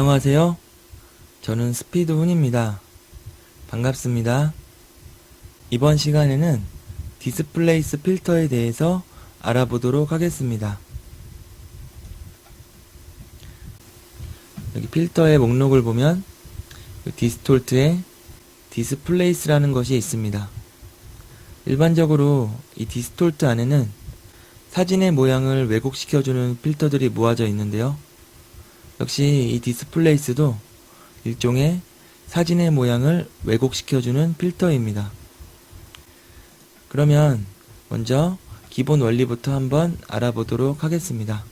안녕하세요. 저는 스피드훈입니다. 반갑습니다. 이번 시간에는 디스플레이스 필터에 대해서 알아보도록 하겠습니다. 여기 필터의 목록을 보면 디스톨트에 디스플레이스라는 것이 있습니다. 일반적으로 이 디스톨트 안에는 사진의 모양을 왜곡시켜주는 필터들이 모아져 있는데요. 역시 이 디스플레이스도 일종의 사진의 모양을 왜곡시켜주는 필터입니다. 그러면 먼저 기본 원리부터 한번 알아보도록 하겠습니다.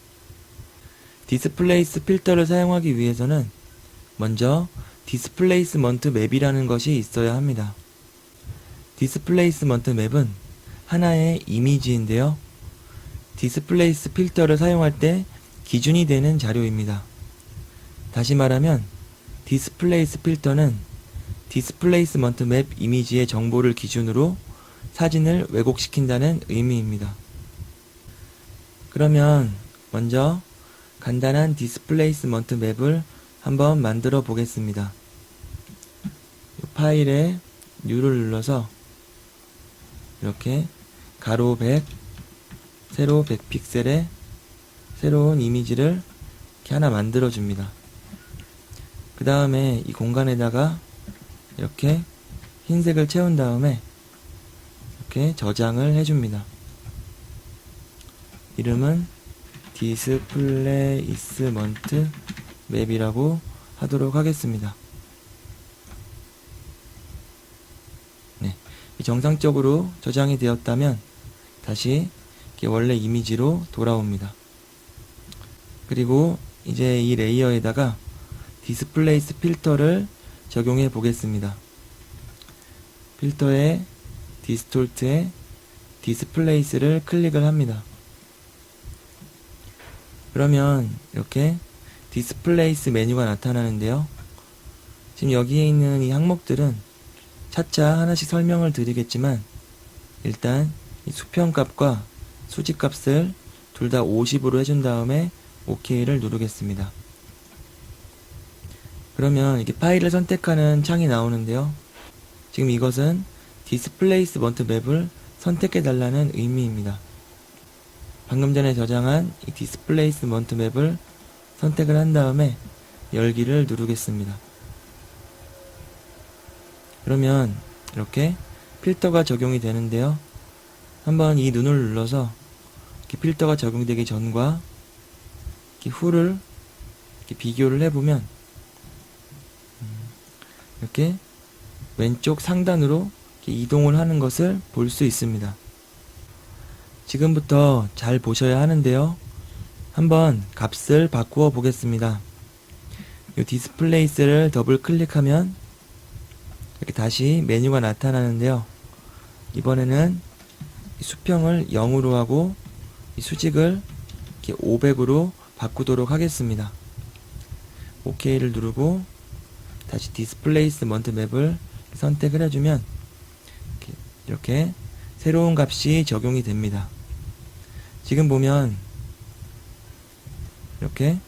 디스플레이스 필터를 사용하기 위해서는 먼저 디스플레이스먼트 맵이라는 것이 있어야 합니다. 디스플레이스먼트 맵은 하나의 이미지인데요. 디스플레이스 필터를 사용할 때 기준이 되는 자료입니다. 다시 말하면 디스플레이스 필터는 디스플레이스먼트 맵 이미지의 정보를 기준으로 사진을 왜곡시킨다는 의미입니다. 그러면 먼저 간단한 디스플레이스먼트 맵을 한번 만들어 보겠습니다. 파일에 New를 눌러서 이렇게 가로 100, 세로 100픽셀의 새로운 이미지를 이렇게 하나 만들어 줍니다. 그 다음에 이 공간에다가 이렇게 흰색을 채운 다음에 이렇게 저장을 해줍니다. 이름은 디스플레이스먼트 맵이라고 하도록 하겠습니다. 네, 정상적으로 저장이 되었다면 다시 이렇게 원래 이미지로 돌아옵니다. 그리고 이제 이 레이어에다가 디스플레이스 필터를 적용해 보겠습니다. 필터에 디스톨트에 디스플레이스를 클릭을 합니다. 그러면 이렇게 디스플레이스 메뉴가 나타나는데요. 지금 여기에 있는 이 항목들은 차차 하나씩 설명을 드리겠지만 일단 이 수평값과 수직값을 둘 다 50으로 해준 다음에 OK를 누르겠습니다. 그러면 이렇게 파일을 선택하는 창이 나오는데요. 지금 이것은 디스플레이스먼트 맵을 선택해 달라는 의미입니다. 방금 전에 저장한 이 디스플레이스먼트 맵을 선택을 한 다음에 열기를 누르겠습니다. 그러면 이렇게 필터가 적용이 되는데요. 한번 이 눈을 눌러서 이렇게 필터가 적용되기 전과 이렇게 후를 이렇게 비교를 해보면 이렇게 왼쪽 상단으로 이렇게 이동을 하는 것을 볼 수 있습니다. 지금부터 잘 보셔야 하는데요. 한번 값을 바꾸어 보겠습니다. 이 디스플레이스를 더블 클릭하면 이렇게 다시 메뉴가 나타나는데요. 이번에는 수평을 0으로 하고 이 수직을 이렇게 500으로 바꾸도록 하겠습니다. OK를 누르고 다시 디스플레이스먼트 맵을 선택을 해주면 이렇게 새로운 값이 적용이 됩니다. 지금 보면 이렇게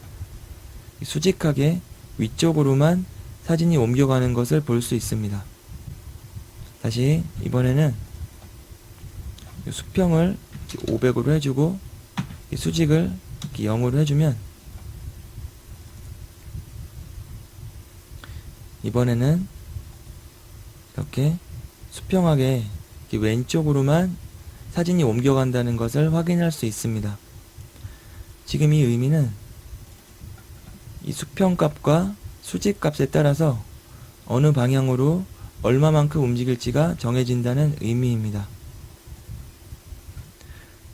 수직하게 위쪽으로만 사진이 옮겨가는 것을 볼 수 있습니다. 다시 이번에는 수평을 500으로 해주고 수직을 0으로 해주면 이번에는 이렇게 수평하게 왼쪽으로만 사진이 옮겨간다는 것을 확인할 수 있습니다. 지금 이 의미는 이 수평값과 수직값에 따라서 어느 방향으로 얼마만큼 움직일지가 정해진다는 의미입니다.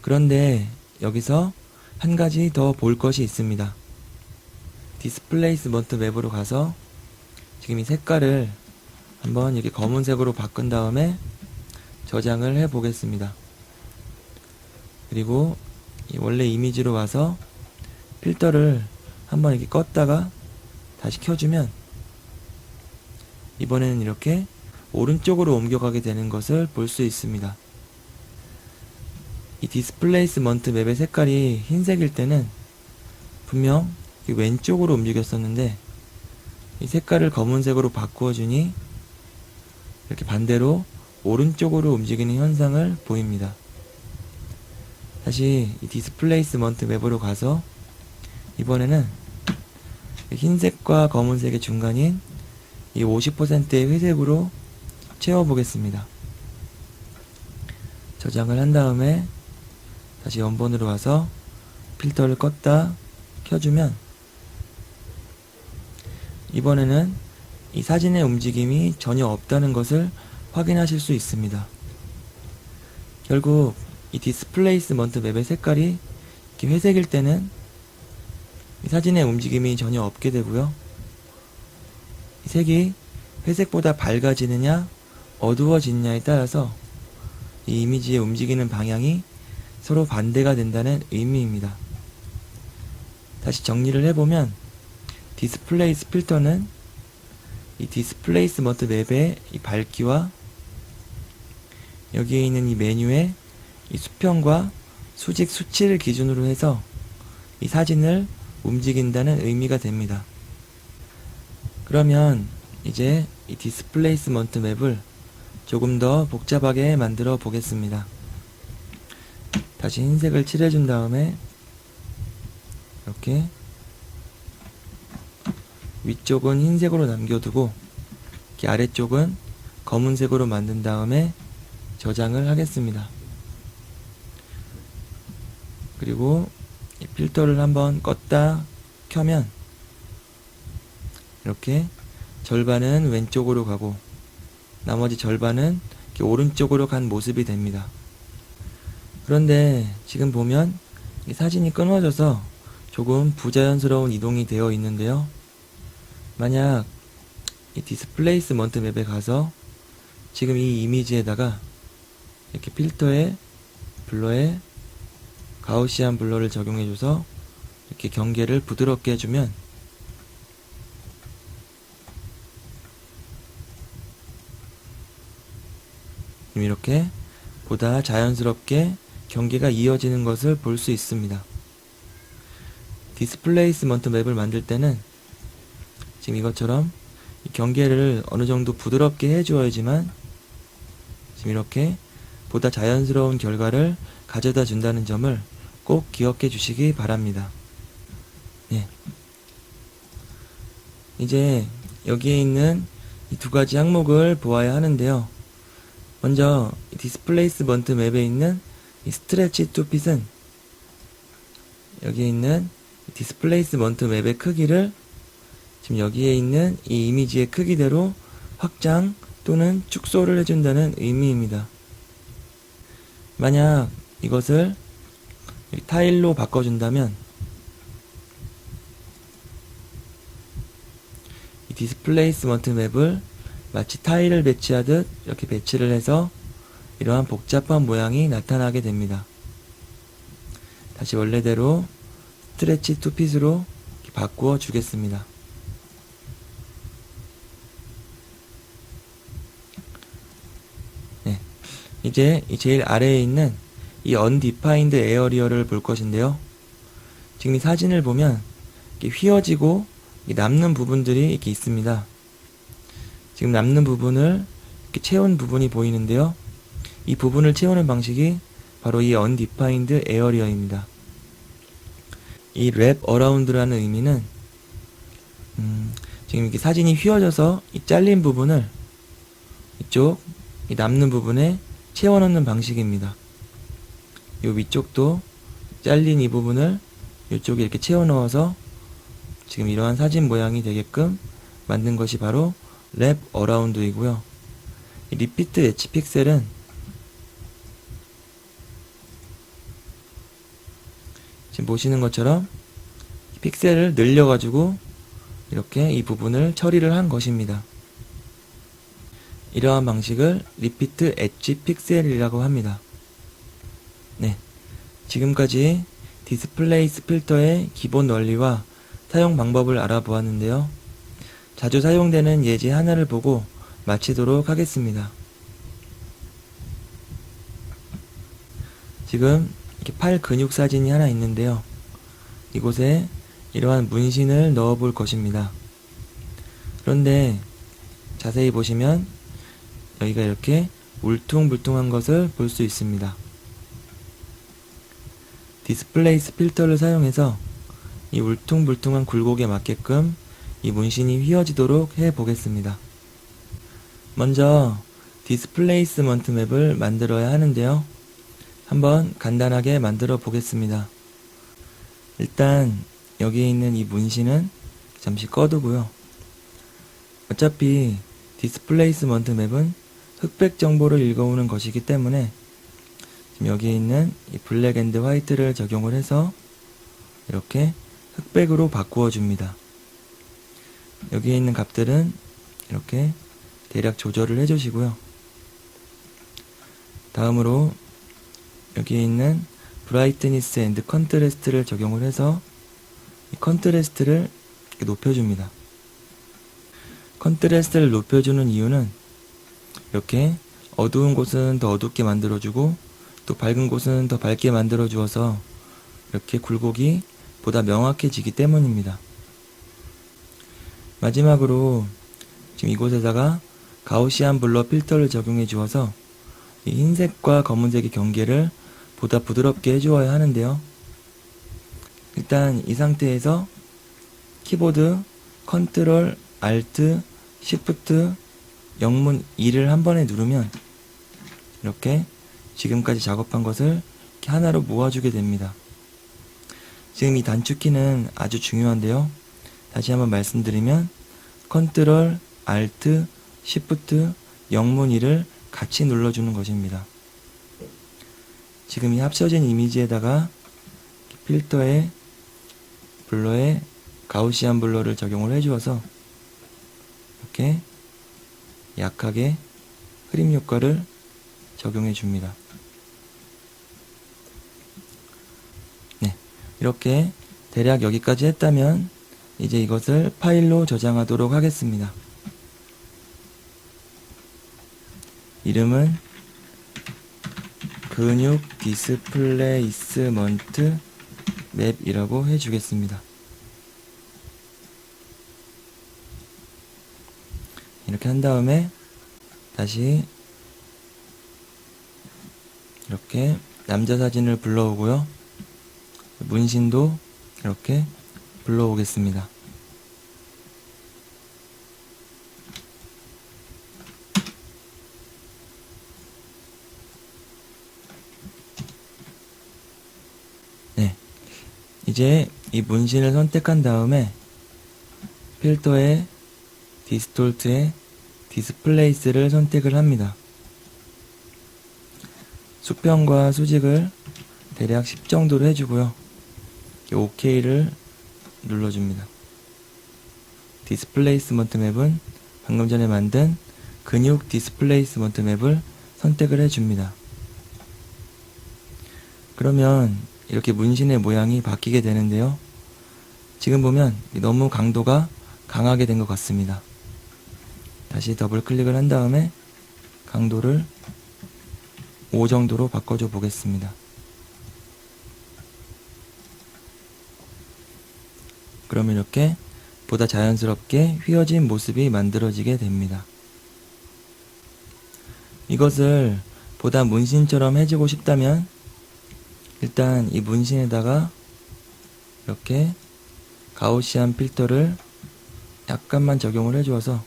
그런데 여기서 한 가지 더 볼 것이 있습니다. 디스플레이스먼트 맵으로 가서 지금 이 색깔을 한번 이렇게 검은색으로 바꾼 다음에 저장을 해 보겠습니다. 그리고 이 원래 이미지로 와서 필터를 한번 이렇게 껐다가 다시 켜주면 이번에는 이렇게 오른쪽으로 옮겨가게 되는 것을 볼 수 있습니다. 이 디스플레이스먼트 맵의 색깔이 흰색일 때는 분명 왼쪽으로 움직였었는데 이 색깔을 검은색으로 바꾸어 주니 이렇게 반대로 오른쪽으로 움직이는 현상을 보입니다. 다시 이 디스플레이스먼트 맵으로 가서 이번에는 흰색과 검은색의 중간인 이 50%의 회색으로 채워보겠습니다. 저장을 한 다음에 다시 원본으로 와서 필터를 껐다 켜주면 이번에는 이 사진의 움직임이 전혀 없다는 것을 확인하실 수 있습니다. 결국 이 디스플레이스먼트 맵의 색깔이 이렇게 회색일 때는 이 사진의 움직임이 전혀 없게 되고요. 이 색이 회색보다 밝아지느냐 어두워지느냐에 따라서 이 이미지의 움직이는 방향이 서로 반대가 된다는 의미입니다. 다시 정리를 해보면 디스플레이스 필터는 이 디스플레이스먼트 맵의 이 밝기와 여기에 있는 이 메뉴의 이 수평과 수직 수치를 기준으로 해서 이 사진을 움직인다는 의미가 됩니다. 그러면 이제 이 디스플레이스먼트 맵을 조금 더 복잡하게 만들어 보겠습니다. 다시 흰색을 칠해준 다음에 이렇게 위쪽은 흰색으로 남겨두고 이렇게 아래쪽은 검은색으로 만든 다음에 저장을 하겠습니다. 그리고 이 필터를 한번 껐다 켜면 이렇게 절반은 왼쪽으로 가고 나머지 절반은 이렇게 오른쪽으로 간 모습이 됩니다. 그런데 지금 보면 이 사진이 끊어져서 조금 부자연스러운 이동이 되어 있는데요. 만약 이 디스플레이스먼트 맵에 가서 지금 이 이미지에다가 이렇게 필터에 블러에 가우시안 블러를 적용해줘서 이렇게 경계를 부드럽게 해주면 이렇게 보다 자연스럽게 경계가 이어지는 것을 볼 수 있습니다. 디스플레이스먼트 맵을 만들 때는 지금 이것처럼 이 경계를 어느 정도 부드럽게 해주어야지만 지금 이렇게 보다 자연스러운 결과를 가져다 준다는 점을 꼭 기억해 주시기 바랍니다. 네. 이제 여기에 있는 이 두 가지 항목을 보아야 하는데요. 먼저 디스플레이스먼트 맵에 있는 이 스트레치 투 핏은 여기에 있는 디스플레이스먼트 맵의 크기를 지금 여기에 있는 이 이미지의 크기대로 확장 또는 축소를 해준다는 의미입니다. 만약 이것을 타일로 바꿔준다면 이 디스플레이스먼트 맵을 마치 타일을 배치하듯 이렇게 배치를 해서 이러한 복잡한 모양이 나타나게 됩니다. 다시 원래대로 스트레치 투 핏으로 바꾸어 주겠습니다. 네. 이제 이 제일 아래에 있는 이 undefined area를 볼 것인데요. 지금 이 사진을 보면 이렇게 휘어지고 남는 부분들이 이렇게 있습니다. 지금 남는 부분을 이렇게 채운 부분이 보이는데요. 이 부분을 채우는 방식이 바로 이 undefined area입니다. 이 wrap around라는 의미는 지금 이렇게 사진이 휘어져서 이 잘린 부분을 이쪽 이 남는 부분에 채워넣는 방식입니다. 이 위쪽도 잘린 이 부분을 이쪽에 이렇게 채워넣어서 지금 이러한 사진 모양이 되게끔 만든 것이 바로 wrap around이고요. 이 repeat edge 픽셀은 지금 보시는 것처럼 픽셀을 늘려가지고 이렇게 이 부분을 처리를 한 것입니다. 이러한 방식을 repeat edge 픽셀이라고 합니다. 네, 지금까지 디스플레이스 필터의 기본 원리와 사용 방법을 알아보았는데요. 자주 사용되는 예제 하나를 보고 마치도록 하겠습니다. 지금 이렇게 팔 근육 사진이 하나 있는데요. 이곳에 이러한 문신을 넣어 볼 것입니다. 그런데 자세히 보시면 여기가 이렇게 울퉁불퉁한 것을 볼 수 있습니다. 디스플레이스 필터를 사용해서 이 울퉁불퉁한 굴곡에 맞게끔 이 문신이 휘어지도록 해 보겠습니다. 먼저 디스플레이스먼트 맵을 만들어야 하는데요. 한번 간단하게 만들어 보겠습니다. 일단 여기에 있는 이 문신은 잠시 꺼두고요. 어차피 디스플레이스먼트 맵은 흑백 정보를 읽어오는 것이기 때문에 지금 여기에 있는 이 블랙 앤드 화이트를 적용을 해서 이렇게 흑백으로 바꾸어 줍니다. 여기에 있는 값들은 이렇게 대략 조절을 해주시고요. 다음으로 여기에 있는 브라이트니스 앤드 컨트레스트를 적용을 해서 이 컨트레스트를 이렇게 높여줍니다. 컨트레스트를 높여주는 이유는 이렇게 어두운 곳은 더 어둡게 만들어주고 또 밝은 곳은 더 밝게 만들어 주어서 이렇게 굴곡이 보다 명확해지기 때문입니다. 마지막으로 지금 이곳에다가 가우시안 블러 필터를 적용해 주어서 이 흰색과 검은색의 경계를 보다 부드럽게 해주어야 하는데요. 일단 이 상태에서 키보드 컨트롤 알트 시프트 영문 2를 한 번에 누르면 이렇게 지금까지 작업한 것을 이렇게 하나로 모아주게 됩니다. 지금 이 단축키는 아주 중요한데요. 다시 한번 말씀드리면 컨트롤 알트 시프트 영문 2를 같이 눌러주는 것입니다. 지금 이 합쳐진 이미지에다가 필터에 블러에 가우시안 블러를 적용을 해주어서 이렇게 약하게 흐림 효과를 적용해 줍니다. 네, 이렇게 대략 여기까지 했다면 이제 이것을 파일로 저장하도록 하겠습니다. 이름은 근육 디스플레이스먼트 맵이라고 해주겠습니다. 이렇게 한 다음에 다시 이렇게 남자 사진을 불러오고요. 문신도 이렇게 불러오겠습니다. 네, 이제 이 문신을 선택한 다음에 필터의 디스톨트의 디스플레이스를 선택을 합니다. 수평과 수직을 대략 10 정도로 해주고요. OK를 눌러줍니다. 디스플레이스먼트 맵은 방금 전에 만든 근육 디스플레이스먼트 맵을 선택을 해줍니다. 그러면 이렇게 문신의 모양이 바뀌게 되는데요. 지금 보면 너무 강도가 강하게 된 것 같습니다. 다시 더블 클릭을 한 다음에 강도를 5 정도로 바꿔줘 보겠습니다. 그러면 이렇게 보다 자연스럽게 휘어진 모습이 만들어지게 됩니다. 이것을 보다 문신처럼 해주고 싶다면 일단 이 문신에다가 이렇게 가우시안 필터를 약간만 적용을 해주어서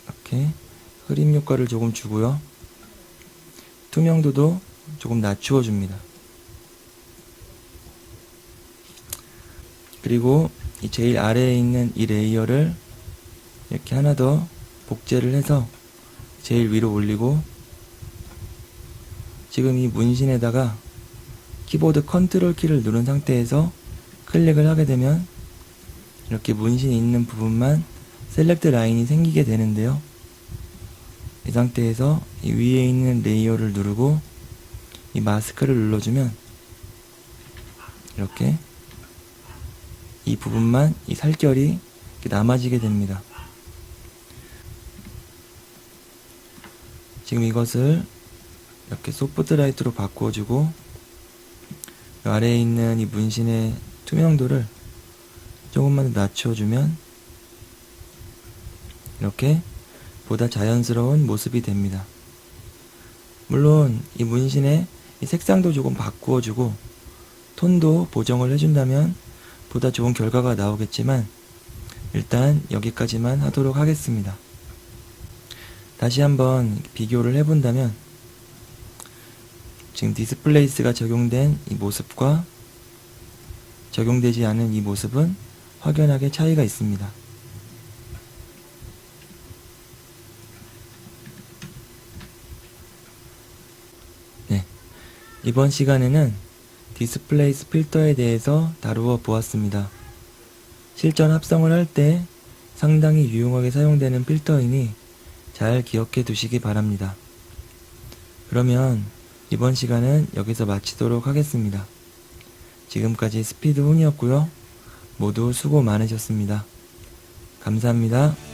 이렇게 흐림 효과를 조금 주고요. 투명도도 조금 낮추어 줍니다. 그리고 이 제일 아래에 있는 이 레이어를 이렇게 하나 더 복제를 해서 제일 위로 올리고 지금 이 문신에다가 키보드 컨트롤 키를 누른 상태에서 클릭을 하게 되면 이렇게 문신이 있는 부분만 셀렉트 라인이 생기게 되는데요. 이 상태에서 이 위에 있는 레이어를 누르고 이 마스크를 눌러주면 이렇게 이 부분만 이 살결이 이렇게 남아지게 됩니다. 지금 이것을 이렇게 소프트라이트로 바꿔주고 아래에 있는 이 문신의 투명도를 조금만 더 낮춰주면 이렇게 보다 자연스러운 모습이 됩니다. 물론 이 문신의 이 색상도 조금 바꾸어주고 톤도 보정을 해준다면 보다 좋은 결과가 나오겠지만 일단 여기까지만 하도록 하겠습니다. 다시 한번 비교를 해본다면 지금 디스플레이스가 적용된 이 모습과 적용되지 않은 이 모습은 확연하게 차이가 있습니다. 네, 이번 시간에는 디스플레이스 필터에 대해서 다루어 보았습니다. 실전 합성을 할 때 상당히 유용하게 사용되는 필터이니 잘 기억해 두시기 바랍니다. 그러면 이번 시간은 여기서 마치도록 하겠습니다. 지금까지 스피드훈이었고요. 모두 수고 많으셨습니다. 감사합니다.